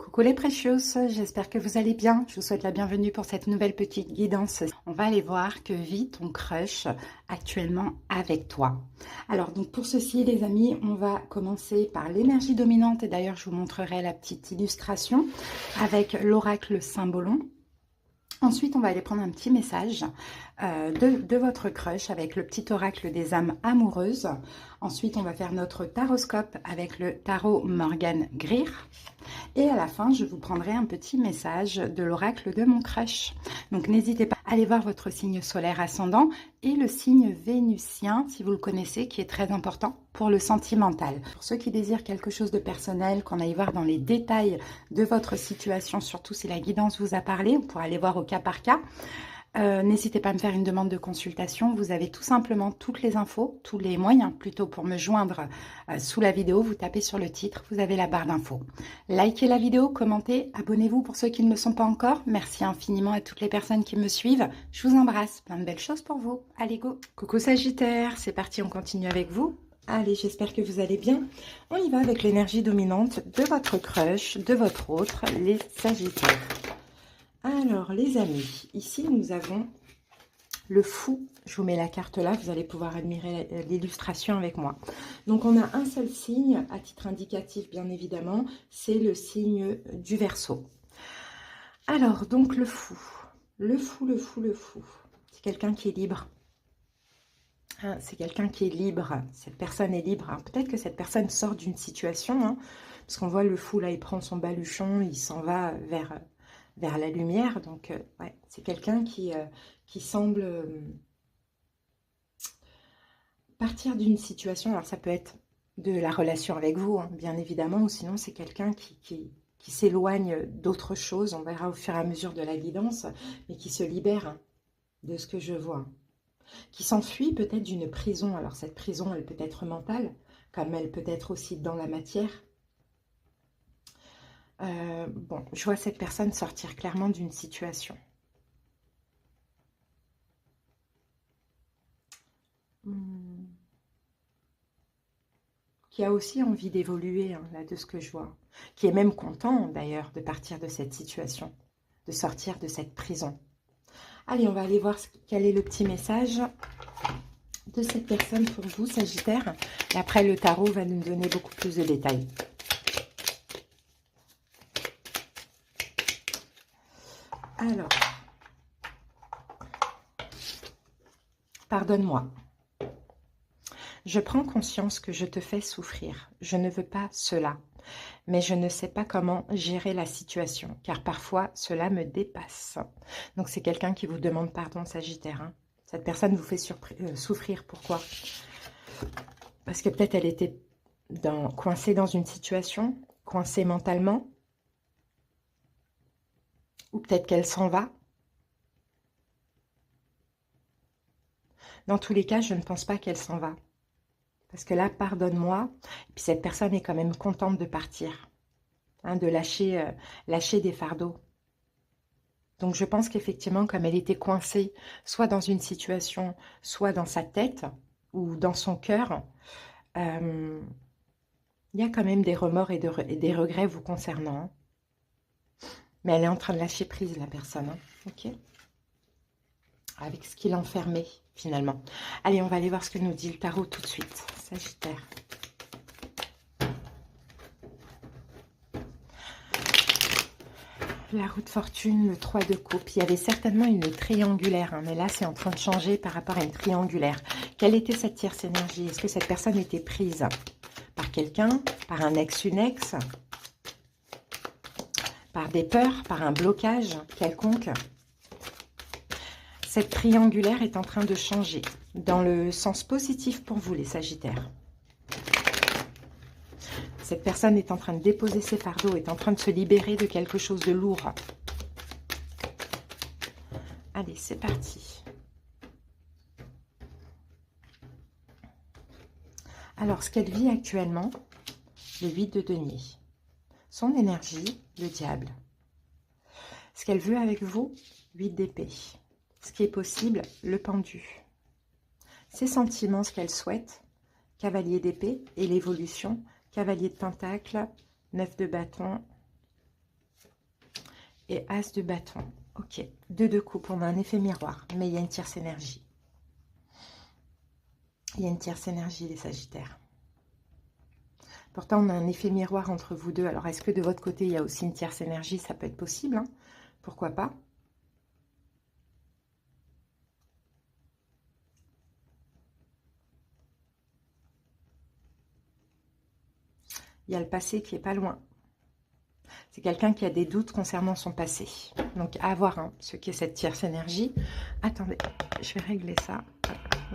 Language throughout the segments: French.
Coucou les précieuses, j'espère que vous allez bien. Je vous souhaite la bienvenue pour cette nouvelle petite guidance. On va aller voir que vit ton crush actuellement avec toi. Alors donc pour ceci les amis, on va commencer par l'énergie dominante et d'ailleurs je vous montrerai la petite illustration avec l'oracle Symbolon. Ensuite, on va aller prendre un petit message de votre crush avec le petit oracle des âmes amoureuses. Ensuite, on va faire notre taroscope avec le tarot Morgan Greer. Et à la fin, je vous prendrai un petit message de l'oracle de mon crush. Donc, n'hésitez pas à aller voir votre signe solaire ascendant et le signe vénusien, si vous le connaissez, qui est très important pour le sentimental. Pour ceux qui désirent quelque chose de personnel, qu'on aille voir dans les détails de votre situation, surtout si la guidance vous a parlé, vous pourrez aller voir au cas par cas. N'hésitez pas à me faire une demande de consultation. Vous avez tout simplement toutes les infos, tous les moyens plutôt pour me joindre sous la vidéo. Vous tapez sur le titre, vous avez la barre d'infos. Likez la vidéo, commentez, abonnez-vous pour ceux qui ne le sont pas encore. Merci infiniment à toutes les personnes qui me suivent. Je vous embrasse, plein de belles choses pour vous. Allez go! Coucou Sagittaire, c'est parti, on continue avec vous. Allez, j'espère que vous allez bien. On y va avec l'énergie dominante de votre crush, de votre autre, les Sagittaires. Alors, les amis, ici, nous avons le fou. Je vous mets la carte là, vous allez pouvoir admirer l'illustration avec moi. Donc, on a un seul signe, à titre indicatif, bien évidemment, c'est le signe du Verseau. Alors, donc, le fou. Le fou. C'est quelqu'un qui est libre. Hein, c'est quelqu'un qui est libre. Cette personne est libre. Alors, peut-être que cette personne sort d'une situation, hein, parce qu'on voit le fou, là, il prend son baluchon, il s'en va vers la lumière. Donc, ouais, c'est quelqu'un qui semble partir d'une situation. Alors, ça peut être de la relation avec vous, hein, bien évidemment, ou sinon, c'est quelqu'un qui s'éloigne d'autre chose. On verra au fur et à mesure de la guidance, mais qui se libère, hein, de ce que je vois. Qui s'enfuit peut-être d'une prison. Alors, cette prison, elle peut être mentale, comme elle peut être aussi dans la matière. Bon, je vois cette personne sortir clairement d'une situation. Qui a aussi envie d'évoluer, hein, là, de ce que je vois. Qui est même content, d'ailleurs, de partir de cette situation, de sortir de cette prison. Allez, on va aller voir quel est le petit message de cette personne pour vous, Sagittaire. Et après, le tarot va nous donner beaucoup plus de détails. Alors, pardonne-moi. Je prends conscience que je te fais souffrir. Je ne veux pas cela. Mais je ne sais pas comment gérer la situation, car parfois cela me dépasse. Donc c'est quelqu'un qui vous demande pardon, Sagittaire. Hein. Cette personne vous fait souffrir. Pourquoi? Parce que peut-être elle était coincée dans une situation, coincée mentalement. Ou peut-être qu'elle s'en va. Dans tous les cas, je ne pense pas qu'elle s'en va. Parce que là, pardonne-moi. Et puis cette personne est quand même contente de partir. Hein, de lâcher des fardeaux. Donc je pense qu'effectivement, comme elle était coincée, soit dans une situation, soit dans sa tête, ou dans son cœur, il y a quand même des remords et des regrets vous concernant. Hein. Mais elle est en train de lâcher prise, la personne. Hein. Ok, avec ce qui l'enfermait, finalement. Allez, on va aller voir ce que nous dit le tarot tout de suite. Sagittaire. La roue de fortune, le 3 de coupe. Il y avait certainement une triangulaire, hein, mais là, c'est en train de changer par rapport à une triangulaire. Quelle était cette tierce énergie? Est-ce que cette personne était prise par quelqu'un, par un ex, une ex, par des peurs, par un blocage quelconque? Cette triangulaire est en train de changer dans le sens positif pour vous, les Sagittaires. Cette personne est en train de déposer ses fardeaux, est en train de se libérer de quelque chose de lourd. Allez, c'est parti. Alors, ce qu'elle vit actuellement, le 8 de denier. Son énergie, le diable. Ce qu'elle veut avec vous, 8 d'épée. Ce qui est possible, le pendu. Ses sentiments, ce qu'elle souhaite, cavalier d'épée et l'évolution, cavalier de pentacle, 9 de bâton, et As de bâton. Ok, 2 de coupe, on a un effet miroir, mais il y a une tierce énergie. Il y a une tierce énergie, les Sagittaires. Pourtant, on a un effet miroir entre vous deux. Alors, est-ce que de votre côté, il y a aussi une tierce énergie? Ça peut être possible, hein. Pourquoi pas? Il y a le passé qui est pas loin. C'est quelqu'un qui a des doutes concernant son passé. Donc, à voir hein, ce qu'est cette tierce énergie. Attendez, je vais régler ça.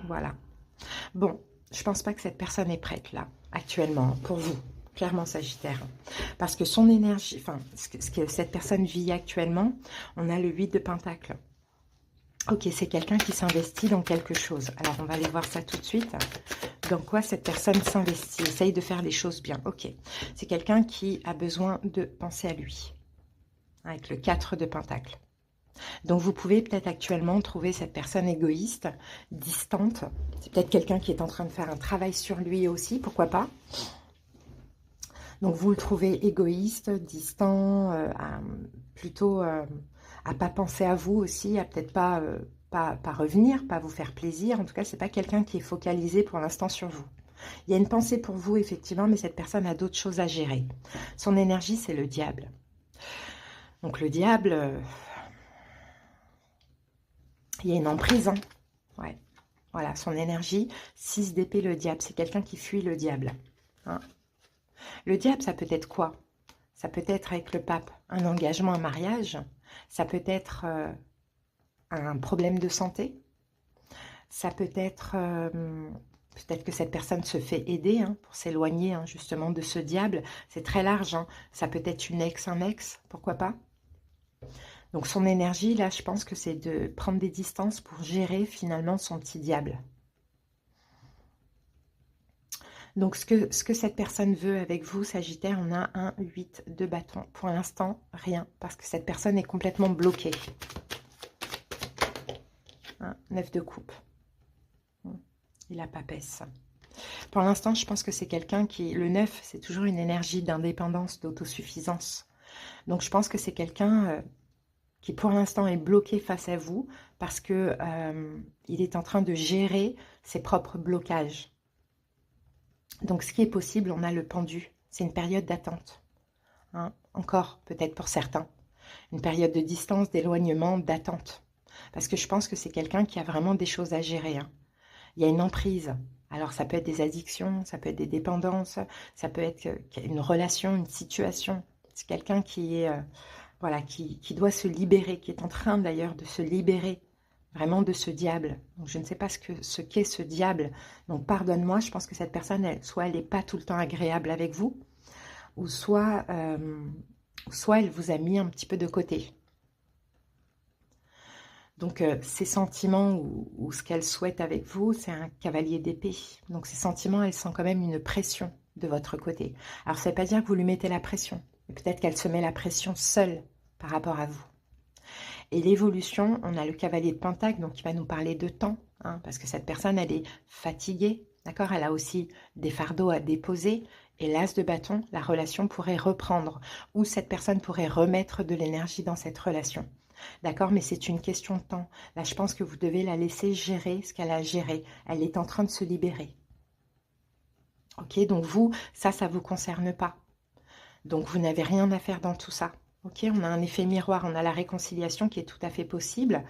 Voilà. Bon, je pense pas que cette personne est prête, là, actuellement, pour vous. Clairement, Sagittaire. Parce que son énergie, enfin, ce que cette personne vit actuellement, on a le 8 de Pentacle. Ok, c'est quelqu'un qui s'investit dans quelque chose. Alors, on va aller voir ça tout de suite. Dans quoi cette personne s'investit, essaye de faire les choses bien. Ok, c'est quelqu'un qui a besoin de penser à lui. Avec le 4 de Pentacle. Donc, vous pouvez peut-être actuellement trouver cette personne égoïste, distante. C'est peut-être quelqu'un qui est en train de faire un travail sur lui aussi, pourquoi pas. Donc, vous le trouvez égoïste, distant, plutôt à pas penser à vous aussi, à peut-être pas, pas revenir, pas vous faire plaisir. En tout cas, c'est pas quelqu'un qui est focalisé pour l'instant sur vous. Il y a une pensée pour vous, effectivement, mais cette personne a d'autres choses à gérer. Son énergie, c'est le diable. Donc, le diable, il y a une emprise, hein. Ouais. Voilà, son énergie, 6 d'épée, le diable. C'est quelqu'un qui fuit le diable. Hein. Le diable, ça peut être quoi? Ça peut être avec le pape, un engagement, un mariage. Ça peut être un problème de santé. Ça peut être, peut-être que cette personne se fait aider hein, pour s'éloigner hein, justement de ce diable. C'est très large. Hein. Ça peut être une ex, un ex, pourquoi pas? Donc son énergie, là, je pense que c'est de prendre des distances pour gérer finalement son petit diable. Donc, ce que cette personne veut avec vous, Sagittaire, on a un 8 de bâton. Pour l'instant, rien, parce que cette personne est complètement bloquée. Hein, 9 de coupe. Il a papesse. Pour l'instant, je pense que c'est quelqu'un qui... Le 9, c'est toujours une énergie d'indépendance, d'autosuffisance. Donc, je pense que c'est quelqu'un qui, pour l'instant, est bloqué face à vous parce que il est en train de gérer ses propres blocages. Donc, ce qui est possible, on a le pendu. C'est une période d'attente. Hein, encore, peut-être pour certains. Une période de distance, d'éloignement, d'attente. Parce que je pense que c'est quelqu'un qui a vraiment des choses à gérer. Hein. Il y a une emprise. Alors, ça peut être des addictions, ça peut être des dépendances, ça peut être une relation, une situation. C'est quelqu'un qui est, voilà, qui doit se libérer, qui est en train d'ailleurs de se libérer vraiment de ce diable. Donc, je ne sais pas ce qu'est ce diable. Donc, pardonne-moi, je pense que cette personne, soit elle n'est pas tout le temps agréable avec vous, ou soit elle vous a mis un petit peu de côté. Donc, ces sentiments ou ce qu'elle souhaite avec vous, c'est un cavalier d'épée. Donc, ces sentiments, elle sent quand même une pression de votre côté. Alors, ça ne veut pas dire que vous lui mettez la pression. Peut-être qu'elle se met la pression seule par rapport à vous. Et l'évolution, on a le cavalier de Pentacle, donc il va nous parler de temps, hein, parce que cette personne, elle est fatiguée, d'accord? Elle a aussi des fardeaux à déposer, et l'as de bâton, la relation pourrait reprendre, ou cette personne pourrait remettre de l'énergie dans cette relation. D'accord? Mais c'est une question de temps. Là, je pense que vous devez la laisser gérer ce qu'elle a géré. Elle est en train de se libérer. Ok? Donc vous, ça ne vous concerne pas. Donc vous n'avez rien à faire dans tout ça. Ok, on a un effet miroir, on a la réconciliation qui est tout à fait possible,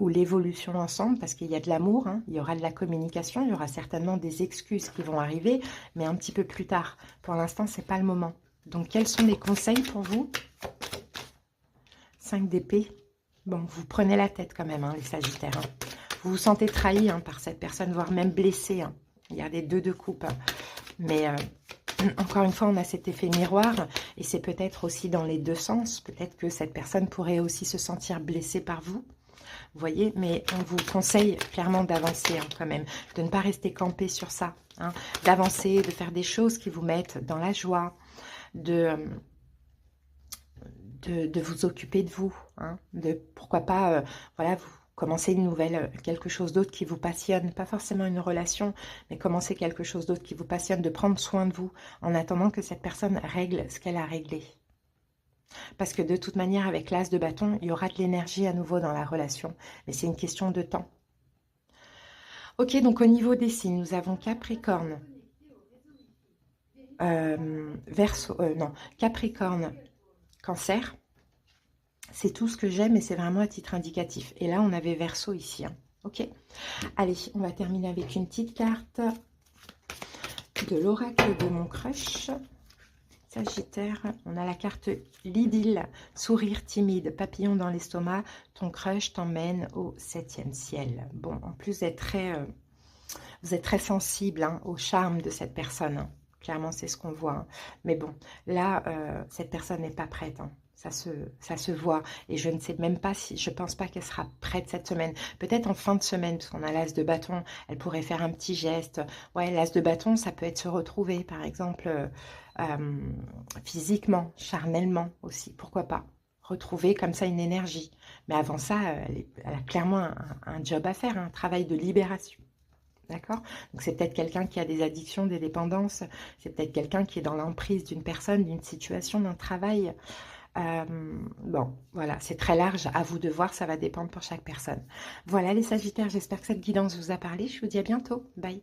ou l'évolution ensemble, parce qu'il y a de l'amour, hein, il y aura de la communication, il y aura certainement des excuses qui vont arriver, mais un petit peu plus tard. Pour l'instant, ce n'est pas le moment. Donc, quels sont les conseils pour vous? 5 d'épée. Bon, vous prenez la tête quand même, hein, les Sagittaires. Hein. Vous vous sentez trahi hein, par cette personne, voire même blessé. Hein. Il y a des 2 de coupe. Hein. Mais... encore une fois, on a cet effet miroir et c'est peut-être aussi dans les deux sens. Peut-être que cette personne pourrait aussi se sentir blessée par vous. Vous voyez, mais on vous conseille clairement d'avancer hein, quand même, de ne pas rester campé sur ça, hein, d'avancer, de faire des choses qui vous mettent dans la joie, de vous occuper de vous, hein, de pourquoi pas, voilà, vous commencer une nouvelle, quelque chose d'autre qui vous passionne, pas forcément une relation, mais commencer quelque chose d'autre qui vous passionne, de prendre soin de vous, en attendant que cette personne règle ce qu'elle a réglé. parce que de toute manière, avec l'as de bâton, il y aura de l'énergie à nouveau dans la relation, mais c'est une question de temps. Ok, donc au niveau des signes, nous avons Capricorne, Verseau, non, Capricorne, Cancer. C'est tout ce que j'aime, mais c'est vraiment à titre indicatif. Et là, on avait Verseau ici. Hein. Ok. Allez, on va terminer avec une petite carte de l'oracle de mon crush. Sagittaire, on a la carte l'idylle, sourire timide, papillon dans l'estomac, ton crush t'emmène au 7e ciel. Bon, en plus vous êtes très sensible hein, au charme de cette personne. Hein. Clairement, c'est ce qu'on voit. Hein. Mais bon, là, cette personne n'est pas prête. Hein. Ça se voit. Et je ne sais même pas si... Je pense pas qu'elle sera prête cette semaine. Peut-être en fin de semaine, parce qu'on a l'as de bâton. Elle pourrait faire un petit geste. Ouais, l'as de bâton, ça peut être se retrouver, par exemple, physiquement, charnellement aussi. Pourquoi pas retrouver comme ça une énergie. Mais avant ça, elle a clairement un job à faire, un travail de libération. D'accord? Donc c'est peut-être quelqu'un qui a des addictions, des dépendances. C'est peut-être quelqu'un qui est dans l'emprise d'une personne, d'une situation, d'un travail. Bon, voilà, c'est très large. À vous de voir, ça va dépendre pour chaque personne. Voilà les Sagittaires, j'espère que cette guidance vous a parlé. Je vous dis à bientôt. Bye.